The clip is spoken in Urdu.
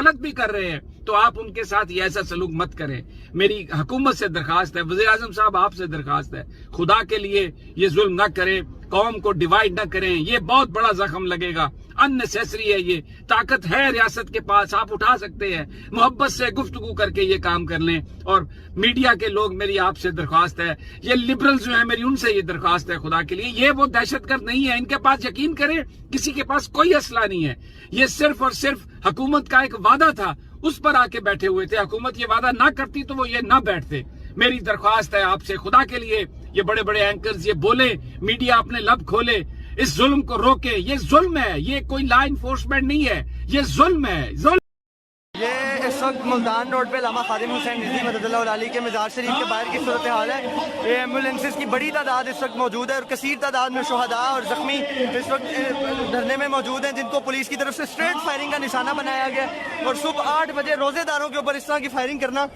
غلط بھی کر رہے ہیں تو آپ ان کے ساتھ یہ ایسا سلوک مت کریں. میری حکومت سے درخواست ہے, وزیر اعظم صاحب آپ سے درخواست ہے, خدا کے لیے یہ ظلم نہ کریں, قوم کو ڈیوائیڈ نہ کریں, یہ بہت بڑا زخم لگے گا, ان نیسیسری ہے. یہ طاقت ہے ریاست کے پاس, آپ اٹھا سکتے ہیں, محبت سے گفتگو کر کے یہ کام کر لیں. اور میڈیا کے لوگ, میری آپ سے درخواست ہے, یہ لبرلز جو ہیں میری ان سے یہ درخواست ہے خدا کے لیے, یہ وہ دہشت گرد نہیں ہے, ان کے پاس یقین کریں کسی کے پاس کوئی اسلحہ نہیں ہے. یہ صرف اور صرف حکومت کا ایک وعدہ تھا, اس پر آ کے بیٹھے ہوئے تھے. حکومت یہ وعدہ نہ کرتی تو وہ یہ نہ بیٹھتے. میری درخواست ہے آپ سے خدا کے لیے, یہ بڑے بڑے اینکرز یہ بولیں, میڈیا اپنے لب کھولے, اس ظلم کو روکے. یہ ظلم ہے, یہ کوئی لا انفورسمنٹ نہیں ہے, یہ ظلم ہے, ظلم. یہ اس وقت ملتان روڈ پہ علامہ خادم حسین رضوی مدد اللہ علیہ کے مزار شریف کے باہر کی صورتحال ہے. یہ ایمبولینسز کی بڑی تعداد اس وقت موجود ہے اور کثیر تعداد میں شہداء اور زخمی اس وقت دھرنے میں موجود ہیں, جن کو پولیس کی طرف سے اسٹریٹ فائرنگ کا نشانہ بنایا گیا. اور صبح 8 بجے روزے داروں کے اوپر اس طرح کی فائرنگ کرنا